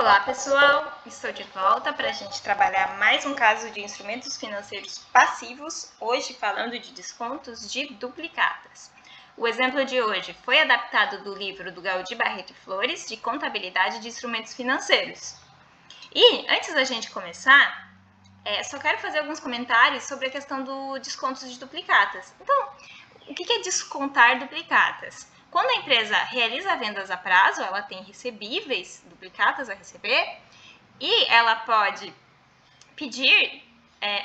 Olá pessoal, estou de volta para a gente trabalhar mais um caso de instrumentos financeiros passivos, hoje falando de descontos de duplicatas. O exemplo de hoje foi adaptado do livro do Gaudí Barreto e Flores, de Contabilidade de Instrumentos Financeiros. E antes da gente começar, só quero fazer alguns comentários sobre a questão do descontos de duplicatas. Então, o que é descontar duplicatas? Quando a empresa realiza vendas a prazo, ela tem recebíveis, duplicatas a receber, e ela pode pedir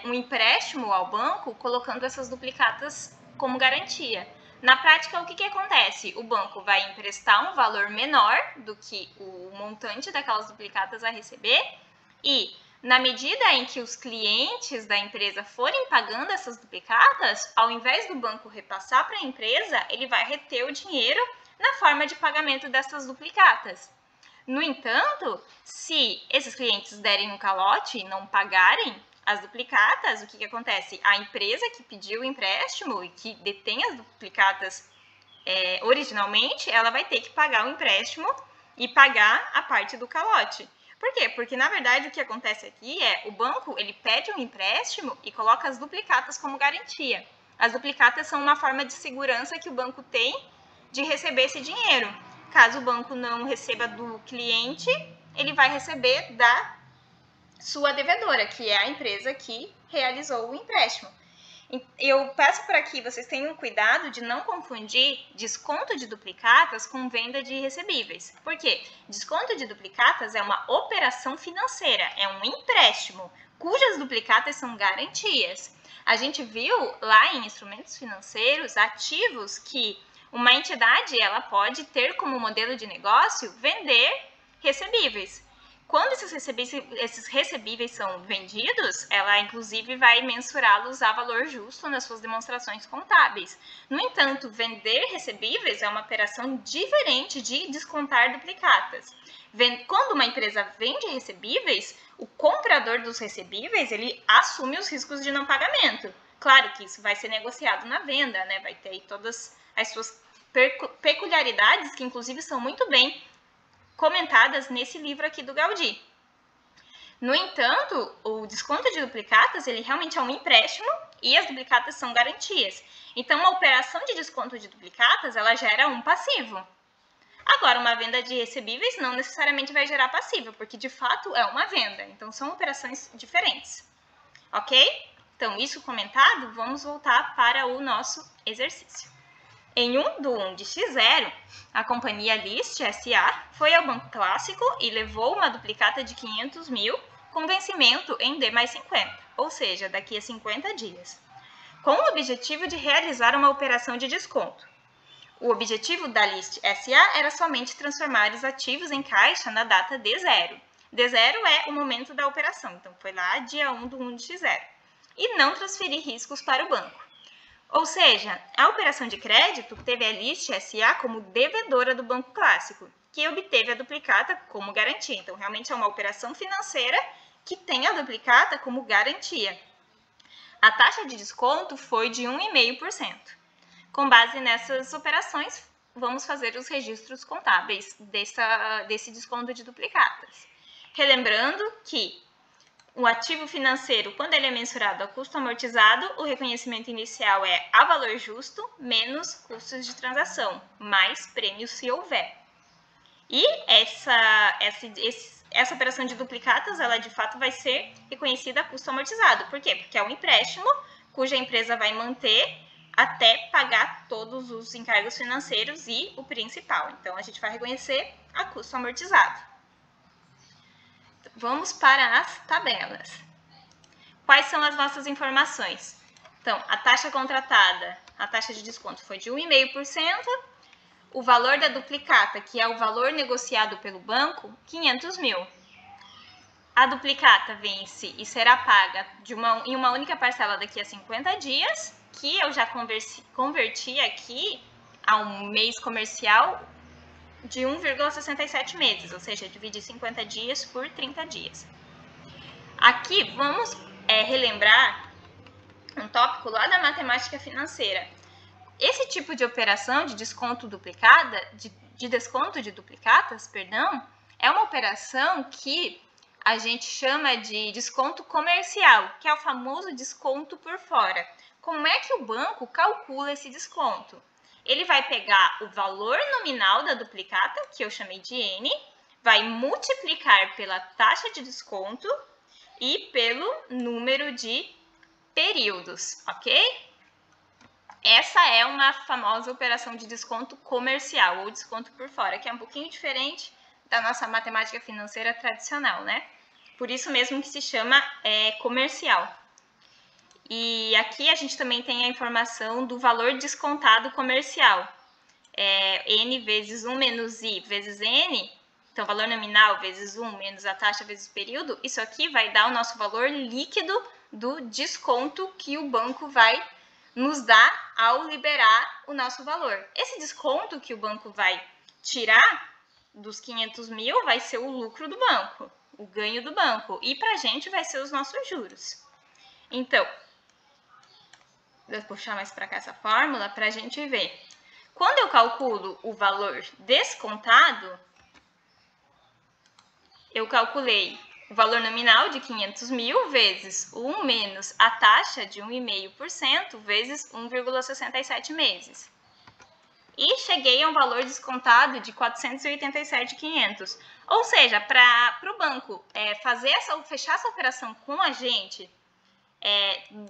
um empréstimo ao banco colocando essas duplicatas como garantia. Na prática, o que acontece? O banco vai emprestar um valor menor do que o montante daquelas duplicatas a receber e, na medida em que os clientes da empresa forem pagando essas duplicatas, ao invés do banco repassar para a empresa, ele vai reter o dinheiro na forma de pagamento dessas duplicatas. No entanto, se esses clientes derem um calote e não pagarem as duplicatas, o que acontece? A empresa que pediu o empréstimo e que detém as duplicatas originalmente, ela vai ter que pagar o empréstimo e pagar a parte do calote. Por quê? Porque, na verdade, o que acontece aqui é o banco ele pede um empréstimo e coloca as duplicatas como garantia. As duplicatas são uma forma de segurança que o banco tem de receber esse dinheiro. Caso o banco não receba do cliente, ele vai receber da sua devedora, que é a empresa que realizou o empréstimo. Eu peço para que vocês tenham cuidado de não confundir desconto de duplicatas com venda de recebíveis. Por quê? Desconto de duplicatas é uma operação financeira, é um empréstimo, cujas duplicatas são garantias. A gente viu lá em instrumentos financeiros ativos que uma entidade ela pode ter como modelo de negócio vender recebíveis. Quando esses recebíveis são vendidos, ela inclusive vai mensurá-los a valor justo nas suas demonstrações contábeis. No entanto, vender recebíveis é uma operação diferente de descontar duplicatas. Quando uma empresa vende recebíveis, o comprador dos recebíveis ele assume os riscos de não pagamento. Claro que isso vai ser negociado na venda, né? Vai ter todas as suas peculiaridades que inclusive são muito bem comentadas nesse livro aqui do Gaudí. No entanto, o desconto de duplicatas, ele realmente é um empréstimo e as duplicatas são garantias. Então, uma operação de desconto de duplicatas, ela gera um passivo. Agora, uma venda de recebíveis não necessariamente vai gerar passivo, porque de fato é uma venda. Então, são operações diferentes. Ok? Então, isso comentado, vamos voltar para o nosso exercício. Em 1 de X0, a companhia List S.A. foi ao Banco Clássico e levou uma duplicata de 500 mil com vencimento em D mais 50, ou seja, daqui a 50 dias, com o objetivo de realizar uma operação de desconto. O objetivo da List S.A. era somente transformar os ativos em caixa na data D0. D0 é o momento da operação, então foi lá dia 1 de X0, e não transferir riscos para o banco. Ou seja, a operação de crédito teve a List S.A. como devedora do Banco Clássico, que obteve a duplicata como garantia. Então, realmente é uma operação financeira que tem a duplicata como garantia. A taxa de desconto foi de 1,5%. Com base nessas operações, vamos fazer os registros contábeis desse desconto de duplicatas. Relembrando que o ativo financeiro, quando ele é mensurado a custo amortizado, o reconhecimento inicial é a valor justo menos custos de transação, mais prêmio se houver. E essa operação de duplicatas, ela de fato vai ser reconhecida a custo amortizado. Por quê? Porque é um empréstimo cuja empresa vai manter até pagar todos os encargos financeiros e o principal. Então, a gente vai reconhecer a custo amortizado. Vamos para as tabelas. Quais são as nossas informações? Então, a taxa contratada, a taxa de desconto foi de 1,5%. O valor da duplicata, que é o valor negociado pelo banco, 500 mil. A duplicata vence e será paga em uma única parcela daqui a 50 dias, que eu já converti aqui a um mês comercial de 1,67 meses, ou seja, dividir 50 dias por 30 dias. Aqui vamos relembrar um tópico lá da matemática financeira. Esse tipo de operação de desconto duplicada, de desconto de duplicatas, é uma operação que a gente chama de desconto comercial, que é o famoso desconto por fora. Como é que o banco calcula esse desconto? Ele vai pegar o valor nominal da duplicata, que eu chamei de N, vai multiplicar pela taxa de desconto e pelo número de períodos, ok? Essa é uma famosa operação de desconto comercial ou desconto por fora, que é um pouquinho diferente da nossa matemática financeira tradicional, né? Por isso mesmo que se chama comercial. E aqui a gente também tem a informação do valor descontado comercial. N vezes 1 menos I vezes N, então valor nominal vezes 1 menos a taxa vezes o período, isso aqui vai dar o nosso valor líquido do desconto que o banco vai nos dar ao liberar o nosso valor. Esse desconto que o banco vai tirar dos 500 mil vai ser o lucro do banco, o ganho do banco, e para a gente vai ser os nossos juros. Então, vou puxar mais para cá essa fórmula para a gente ver. Quando eu calculo o valor descontado, eu calculei o valor nominal de 500 mil vezes 1 menos a taxa de 1,5% vezes 1,67 meses. E cheguei a um valor descontado de 487.500. Ou seja, para o banco fechar essa operação com a gente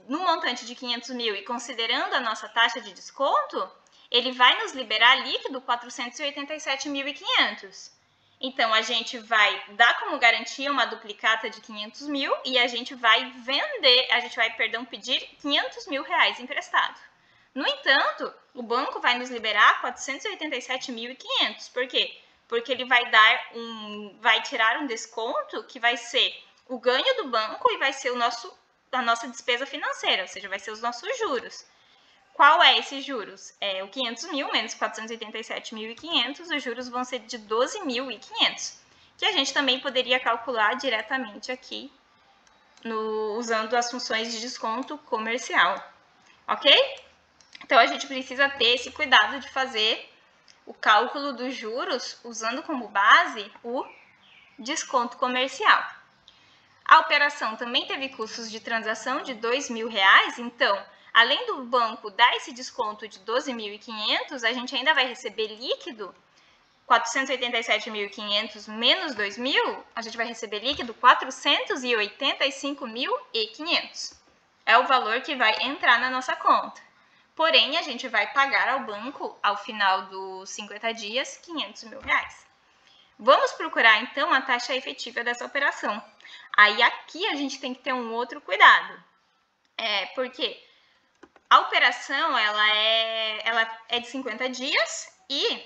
no montante de 500 mil e considerando a nossa taxa de desconto, ele vai nos liberar líquido 487.500. Então, a gente vai dar como garantia uma duplicata de 500 mil e a gente vai pedir 500 mil reais emprestado. No entanto, o banco vai nos liberar 487.500. Por quê? Porque ele vai tirar um desconto que vai ser o ganho do banco e vai ser a nossa despesa financeira, ou seja, vai ser os nossos juros. Qual é esses juros? O 500 mil menos 487.500, os juros vão ser de 12.500, que a gente também poderia calcular diretamente aqui, usando as funções de desconto comercial, ok? Então, a gente precisa ter esse cuidado de fazer o cálculo dos juros usando como base o desconto comercial. A operação também teve custos de transação de R$2.000, então, além do banco dar esse desconto de 12.500, a gente ainda vai receber líquido 487.500 menos 2.000, a gente vai receber líquido 485.500. É o valor que vai entrar na nossa conta. Porém, a gente vai pagar ao banco, ao final dos 50 dias, R$500 mil. Vamos procurar, então, a taxa efetiva dessa operação. Aí, aqui, a gente tem que ter um outro cuidado. Porque a operação ela é de 50 dias e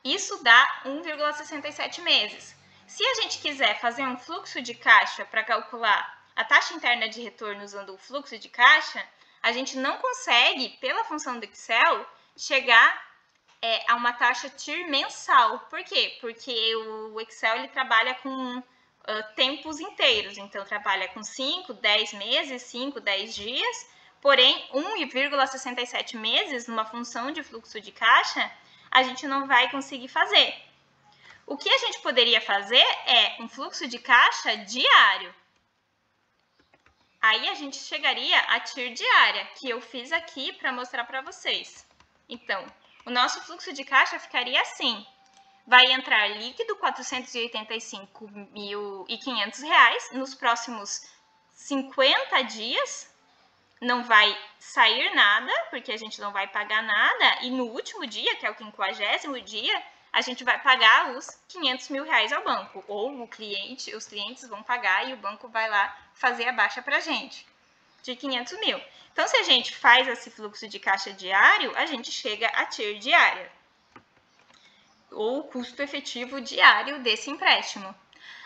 isso dá 1,67 meses. Se a gente quiser fazer um fluxo de caixa para calcular a taxa interna de retorno usando o fluxo de caixa, a gente não consegue, pela função do Excel, chegar a uma taxa TIR mensal. Por quê? Porque o Excel ele trabalha com tempos inteiros, então trabalha com 5, 10 meses, 5, 10 dias, porém 1,67 meses numa função de fluxo de caixa, a gente não vai conseguir fazer. O que a gente poderia fazer é um fluxo de caixa diário. Aí a gente chegaria à TIR diária, que eu fiz aqui para mostrar para vocês. Então, o nosso fluxo de caixa ficaria assim. Vai entrar líquido R$485.500 nos próximos 50 dias. Não vai sair nada, porque a gente não vai pagar nada. E no último dia, que é o 50º dia, a gente vai pagar os R$500 mil ao banco. Ou os clientes vão pagar e o banco vai lá fazer a baixa para a gente de 500 mil. Então, se a gente faz esse fluxo de caixa diário, a gente chega à TIR diária, ou o custo efetivo diário desse empréstimo.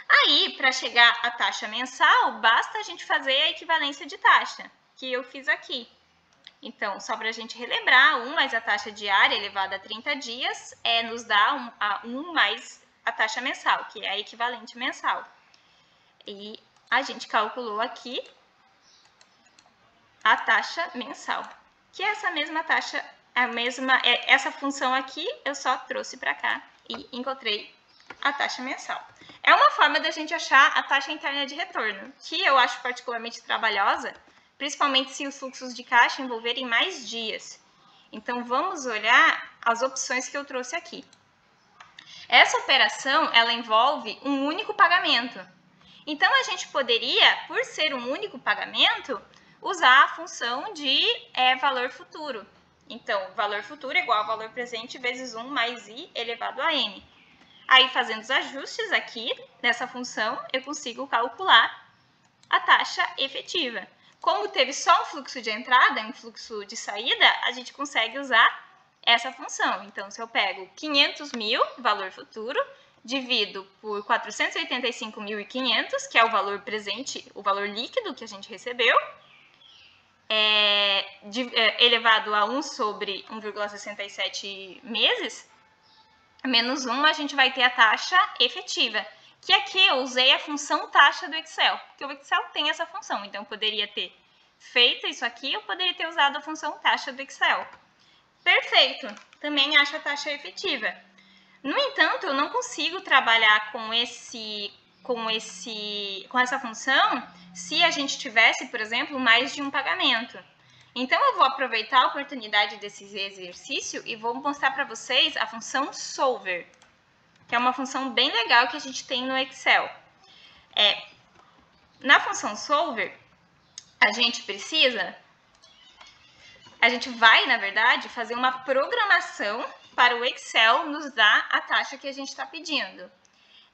Aí, para chegar à taxa mensal, basta a gente fazer a equivalência de taxa, que eu fiz aqui. Então, só para a gente relembrar, 1 mais a taxa diária elevada a 30 dias nos dá 1 mais a taxa mensal, que é a equivalente mensal. E a gente calculou aqui a taxa mensal, que é essa mesma taxa, essa função aqui, eu só trouxe para cá e encontrei a taxa mensal. É uma forma da gente achar a taxa interna de retorno, que eu acho particularmente trabalhosa, principalmente se os fluxos de caixa envolverem mais dias. Então, vamos olhar as opções que eu trouxe aqui. Essa operação, ela envolve um único pagamento. Então, a gente poderia, por ser um único pagamento, usar a função de valor futuro. Então, valor futuro é igual a valor presente vezes 1 mais i elevado a n. Aí, fazendo os ajustes aqui nessa função, eu consigo calcular a taxa efetiva. Como teve só um fluxo de entrada e um fluxo de saída, a gente consegue usar essa função. Então, se eu pego 500 mil, valor futuro, divido por 485.500, que é o valor presente, o valor líquido que a gente recebeu, elevado a 1 sobre 1,67 meses, menos 1, a gente vai ter a taxa efetiva, que aqui eu usei a função taxa do Excel, porque o Excel tem essa função, então eu poderia ter feito isso aqui, eu poderia ter usado a função taxa do Excel. Perfeito, também acho a taxa efetiva. No entanto, eu não consigo trabalhar com essa função se a gente tivesse, por exemplo, mais de um pagamento. Então, eu vou aproveitar a oportunidade desse exercício e vou mostrar para vocês a função solver, que é uma função bem legal que a gente tem no Excel. Na função solver, a gente vai, na verdade, fazer uma programação para o Excel nos dar a taxa que a gente está pedindo.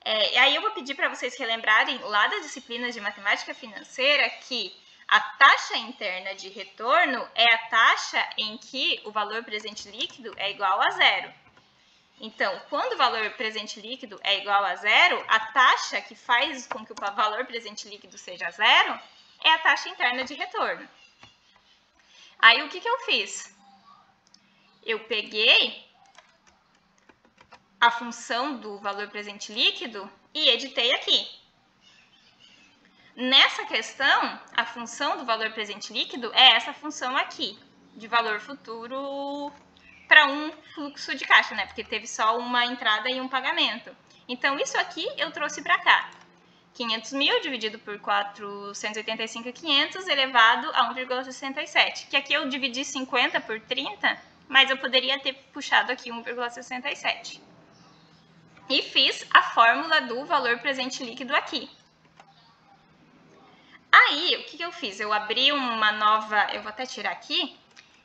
E aí eu vou pedir para vocês relembrarem lá das disciplinas de matemática financeira que a taxa interna de retorno é a taxa em que o valor presente líquido é igual a zero. Então, quando o valor presente líquido é igual a zero, a taxa que faz com que o valor presente líquido seja zero é a taxa interna de retorno. Aí, o que eu fiz? Eu peguei a função do valor presente líquido e editei aqui. Nessa questão, a função do valor presente líquido é essa função aqui, de valor futuro para um fluxo de caixa, né? Porque teve só uma entrada e um pagamento. Então, isso aqui eu trouxe para cá. 500 mil dividido por 485.500 elevado a 1,67. Que aqui eu dividi 50 por 30, mas eu poderia ter puxado aqui 1,67. E fiz a fórmula do valor presente líquido aqui. Aí, o que eu fiz? Eu abri uma nova, eu vou até tirar aqui,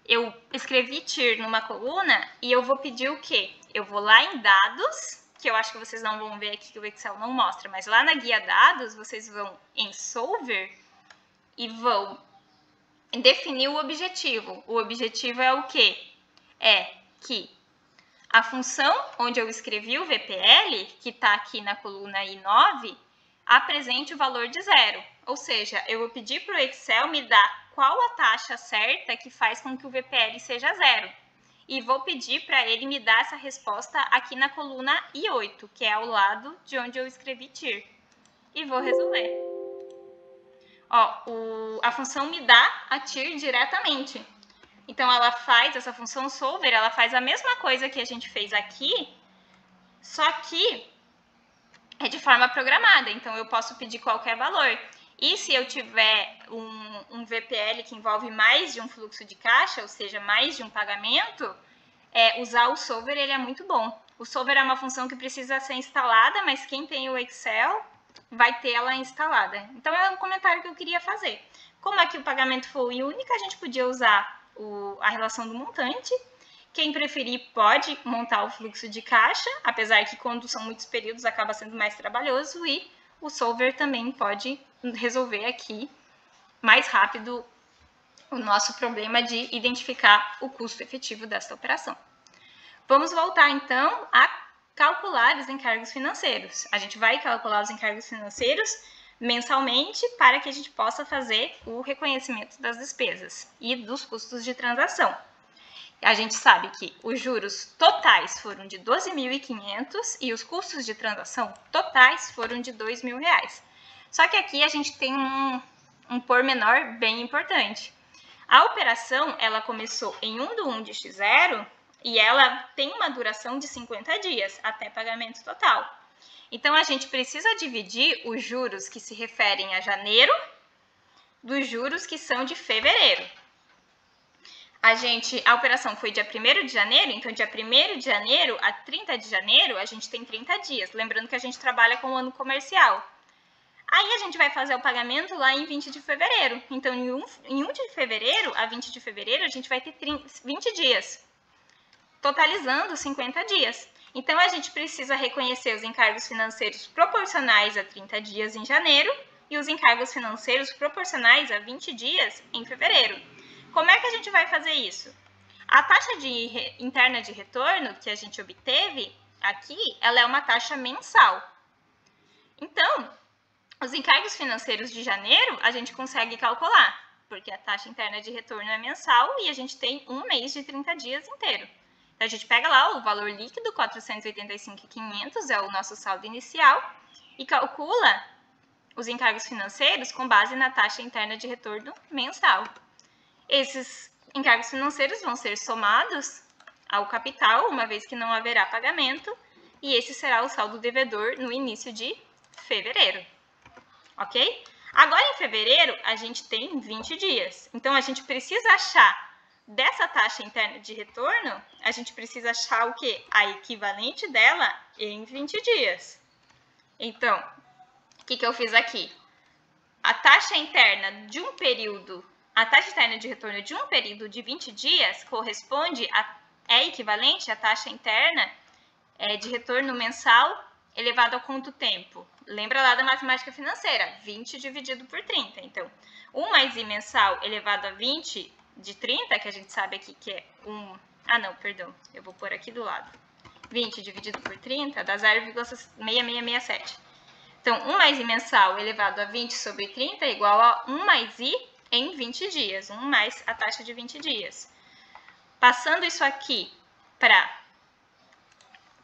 eu escrevi TIR numa coluna e eu vou pedir o quê? Eu vou lá em dados, que eu acho que vocês não vão ver aqui que o Excel não mostra, mas lá na guia dados, vocês vão em solver e vão definir o objetivo. O objetivo é o quê? É que a função onde eu escrevi o VPL, que está aqui na coluna I9, apresente o valor de zero. Ou seja, eu vou pedir para o Excel me dar qual a taxa certa que faz com que o VPL seja zero. E vou pedir para ele me dar essa resposta aqui na coluna I8, que é ao lado de onde eu escrevi TIR. E vou resolver. A função me dá a TIR diretamente. Então, ela faz, essa função solver, ela faz a mesma coisa que a gente fez aqui, só que é de forma programada. Então, eu posso pedir qualquer valor. E se eu tiver um VPL que envolve mais de um fluxo de caixa, ou seja, mais de um pagamento, usar o solver ele é muito bom. O solver é uma função que precisa ser instalada, mas quem tem o Excel vai ter ela instalada. Então, é um comentário que eu queria fazer. Como aqui o pagamento foi único, a gente podia usar a relação do montante. Quem preferir pode montar o fluxo de caixa, apesar que quando são muitos períodos acaba sendo mais trabalhoso, e o solver também pode resolver aqui mais rápido o nosso problema de identificar o custo efetivo desta operação. Vamos voltar então a calcular os encargos financeiros. A gente vai calcular os encargos financeiros mensalmente para que a gente possa fazer o reconhecimento das despesas e dos custos de transação. A gente sabe que os juros totais foram de 12.500 e os custos de transação totais foram de R$2.000. Só que aqui a gente tem um pormenor bem importante. A operação ela começou em 1/1 de X0 e ela tem uma duração de 50 dias até pagamento total. Então, a gente precisa dividir os juros que se referem a janeiro dos juros que são de fevereiro. A operação foi dia 1º de janeiro, então dia 1º de janeiro a 30 de janeiro, a gente tem 30 dias. Lembrando que a gente trabalha com o ano comercial. Aí a gente vai fazer o pagamento lá em 20 de fevereiro. Então, em 1 de fevereiro a 20 de fevereiro, a gente vai ter 20 dias, totalizando 50 dias. Então, a gente precisa reconhecer os encargos financeiros proporcionais a 30 dias em janeiro e os encargos financeiros proporcionais a 20 dias em fevereiro. Como é que a gente vai fazer isso? A taxa interna de retorno que a gente obteve aqui, ela é uma taxa mensal. Então, os encargos financeiros de janeiro a gente consegue calcular, porque a taxa interna de retorno é mensal e a gente tem um mês de 30 dias inteiro. Então, a gente pega lá o valor líquido, 485.500, é o nosso saldo inicial, e calcula os encargos financeiros com base na taxa interna de retorno mensal. Esses encargos financeiros vão ser somados ao capital, uma vez que não haverá pagamento, e esse será o saldo devedor no início de fevereiro. Ok? Agora, em fevereiro, a gente tem 20 dias. Então, a gente precisa achar dessa taxa interna de retorno, a gente precisa achar o quê? A equivalente dela em 20 dias. Então, o que eu fiz aqui? A taxa interna de um período, a taxa interna de retorno de um período de 20 dias corresponde é equivalente à taxa interna de retorno mensal elevado ao quanto tempo? Lembra lá da matemática financeira, 20 dividido por 30. Então, 1 mais I mensal elevado a 20 de 30, que a gente sabe aqui que é 1... Ah, não, perdão, eu vou pôr aqui do lado. 20 dividido por 30 dá 0,6667. Então, 1 mais I mensal elevado a 20 sobre 30 é igual a 1 mais I em 20 dias. 1 mais a taxa de 20 dias. Passando isso aqui para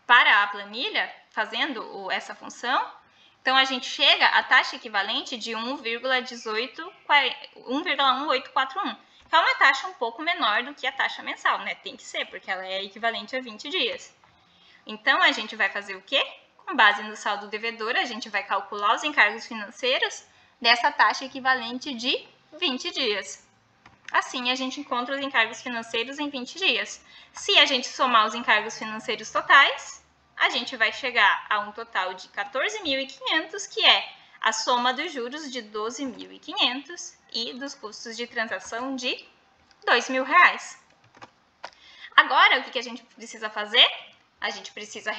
a planilha, fazendo essa função, então a gente chega à taxa equivalente de 1,1841, que é uma taxa um pouco menor do que a taxa mensal, né? Tem que ser, porque ela é equivalente a 20 dias. Então, a gente vai fazer o quê? Com base no saldo devedor, a gente vai calcular os encargos financeiros dessa taxa equivalente de 20 dias. Assim, a gente encontra os encargos financeiros em 20 dias. Se a gente somar os encargos financeiros totais, a gente vai chegar a um total de 14.500, que é a soma dos juros de 12.500 e dos custos de transação de R$2.000. Agora, o que a gente precisa fazer? A gente precisa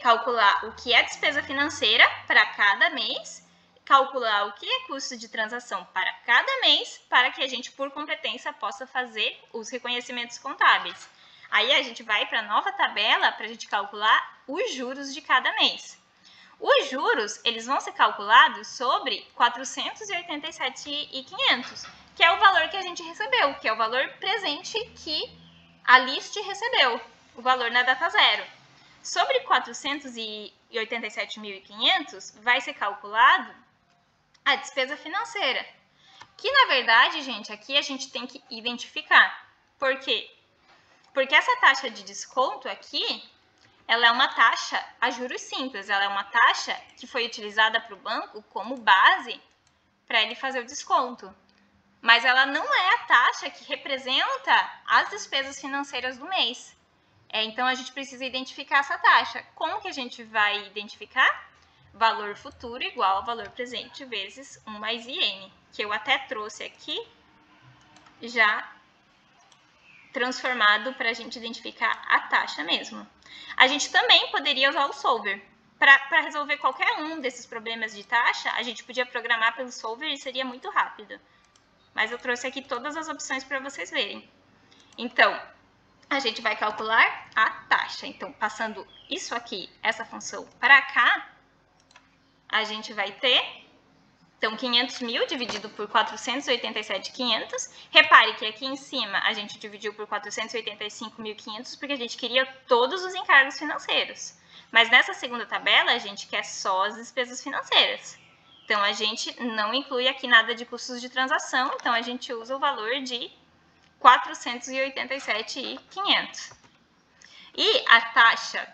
calcular o que é despesa financeira para cada mês, calcular o que é custo de transação para cada mês, para que a gente, por competência, possa fazer os reconhecimentos contábeis. Aí a gente vai para a nova tabela para a gente calcular os juros de cada mês. Os juros, eles vão ser calculados sobre 487.500, que é o valor que a gente recebeu, que é o valor presente que a List recebeu, o valor na data zero. Sobre 487.500 vai ser calculado a despesa financeira, que na verdade, gente, aqui a gente tem que identificar. Por quê? Porque essa taxa de desconto aqui, ela é uma taxa a juros simples, ela é uma taxa que foi utilizada para o banco como base para ele fazer o desconto. Mas ela não é a taxa que representa as despesas financeiras do mês. Então, a gente precisa identificar essa taxa. Como que a gente vai identificar? Valor futuro igual ao valor presente vezes 1 mais IN, que eu até trouxe aqui já transformado para a gente identificar a taxa mesmo. A gente também poderia usar o solver. Para resolver qualquer um desses problemas de taxa, a gente podia programar pelo solver e seria muito rápido. Mas eu trouxe aqui todas as opções para vocês verem. Então, a gente vai calcular a taxa. Então, passando isso aqui, essa função para cá, a gente vai ter, então, 500.000 dividido por 487.500. Repare que aqui em cima a gente dividiu por 485.500 porque a gente queria todos os encargos financeiros. Mas nessa segunda tabela a gente quer só as despesas financeiras. Então, a gente não inclui aqui nada de custos de transação, então a gente usa o valor de 487.500. E a taxa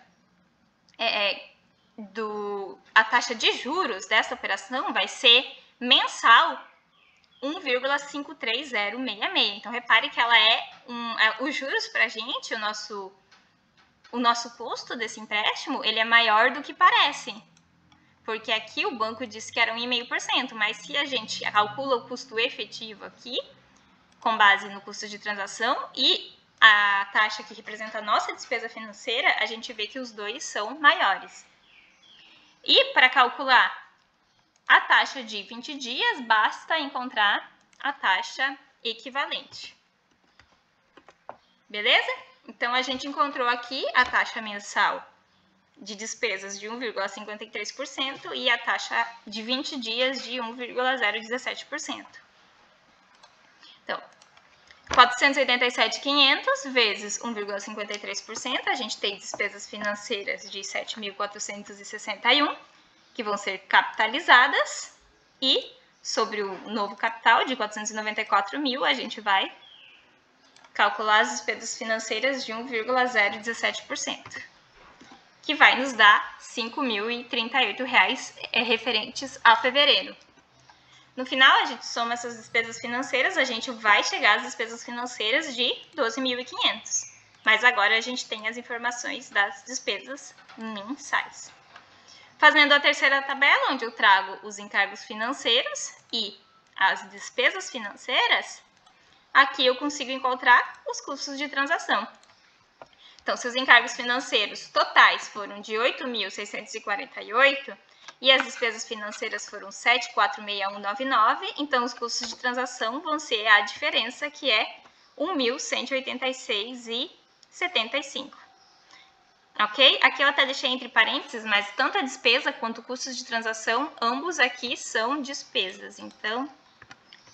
a taxa de juros dessa operação vai ser mensal 1,53066. Então, repare que ela os juros para a gente, o nosso custo desse empréstimo, ele é maior do que parece. Porque aqui o banco disse que era 1,5%, mas se a gente calcula o custo efetivo aqui, com base no custo de transação e a taxa que representa a nossa despesa financeira, a gente vê que os dois são maiores. E para calcular a taxa de 20 dias, basta encontrar a taxa equivalente. Beleza? Então, a gente encontrou aqui a taxa mensal de despesas de 1,53% e a taxa de 20 dias de 1,017%. Então, 487.500 vezes 1,53%, a gente tem despesas financeiras de 7.461, que vão ser capitalizadas, e sobre o novo capital de 494.000, a gente vai calcular as despesas financeiras de 1,017%, que vai nos dar R$ 5.038 referentes a fevereiro. No final, a gente soma essas despesas financeiras, a gente vai chegar às despesas financeiras de 12.500. Mas agora a gente tem as informações das despesas mensais. Fazendo a terceira tabela, onde eu trago os encargos financeiros e as despesas financeiras, aqui eu consigo encontrar os custos de transação. Então, se os encargos financeiros totais foram de 8.648 e as despesas financeiras foram 7.46199, então os custos de transação vão ser a diferença, que é 1.186,75. Ok? Aqui eu até deixei entre parênteses, mas tanto a despesa quanto custos de transação, ambos aqui são despesas. Então,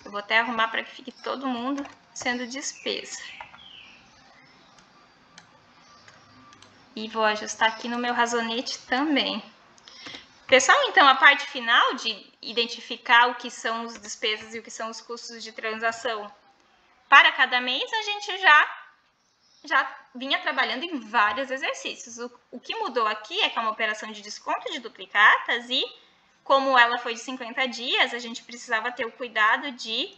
eu vou até arrumar para que fique todo mundo sendo despesa. E vou ajustar aqui no meu razonete também. Pessoal, então, a parte final de identificar o que são as despesas e o que são os custos de transação para cada mês, a gente já vinha trabalhando em vários exercícios. O que mudou aqui é que é uma operação de desconto de duplicatas e, como ela foi de 50 dias, a gente precisava ter o cuidado de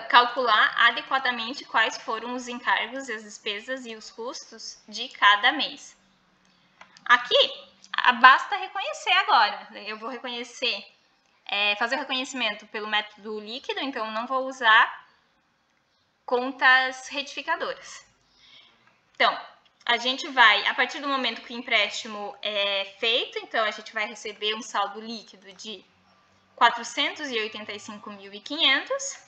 calcular adequadamente quais foram os encargos, as despesas e os custos de cada mês. Aqui, basta reconhecer agora. Eu vou reconhecer, fazer o reconhecimento pelo método líquido, então não vou usar contas retificadoras. Então, a gente vai, a partir do momento que o empréstimo é feito, então a gente vai receber um saldo líquido de 485.500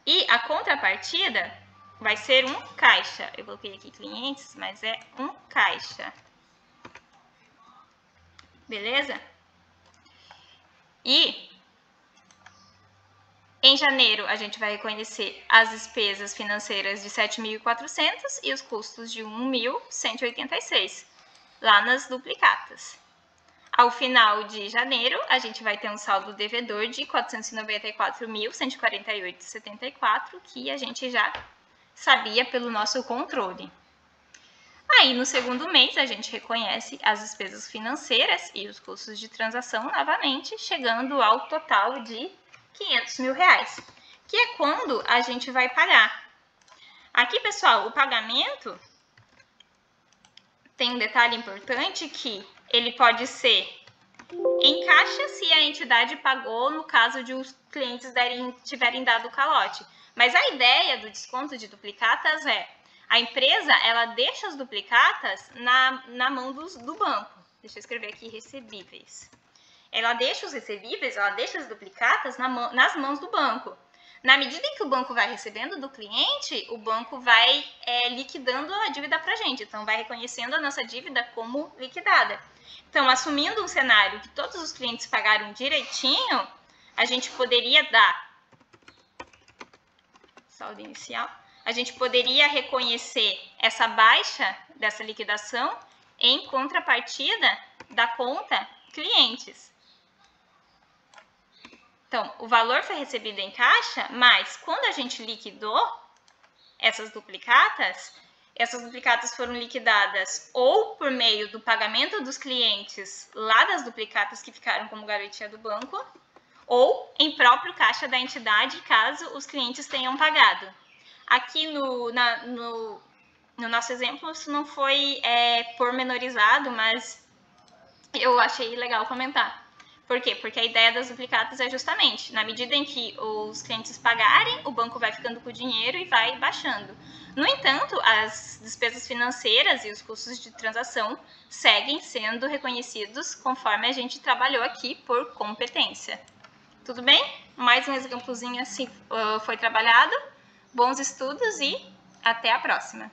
e a contrapartida vai ser um caixa. Eu coloquei aqui clientes, mas é um caixa. Beleza? E em janeiro, a gente vai reconhecer as despesas financeiras de 7.400 e os custos de 1.186, lá nas duplicatas. Ao final de janeiro, a gente vai ter um saldo devedor de 494.148,74, que a gente já sabia pelo nosso controle. Aí, no segundo mês, a gente reconhece as despesas financeiras e os custos de transação novamente, chegando ao total de R$500.000, que é quando a gente vai pagar. Aqui, pessoal, o pagamento tem um detalhe importante que ele pode ser em caixa se a entidade pagou no caso de os clientes tiverem dado calote. Mas a ideia do desconto de duplicatas é a empresa, ela deixa as duplicatas na mão do banco. Deixa eu escrever aqui recebíveis. Ela deixa os recebíveis, ela deixa as duplicatas nas mãos do banco. Na medida em que o banco vai recebendo do cliente, o banco vai liquidando a dívida para a gente. Então, vai reconhecendo a nossa dívida como liquidada. Então, assumindo um cenário que todos os clientes pagaram direitinho, a gente poderia dar saldo inicial. A gente poderia reconhecer essa baixa dessa liquidação em contrapartida da conta clientes. Então, o valor foi recebido em caixa, mas quando a gente liquidou essas duplicatas, Essas duplicatas foram liquidadas ou por meio do pagamento dos clientes lá das duplicatas que ficaram como garantia do banco, ou em próprio caixa da entidade, caso os clientes tenham pagado. Aqui no nosso exemplo, isso não foi pormenorizado, mas eu achei legal comentar. Por quê? Porque a ideia das duplicatas é justamente, na medida em que os clientes pagarem, o banco vai ficando com o dinheiro e vai baixando. No entanto, as despesas financeiras e os custos de transação seguem sendo reconhecidos conforme a gente trabalhou aqui por competência. Tudo bem? Mais um exemplozinho assim foi trabalhado. Bons estudos e até a próxima!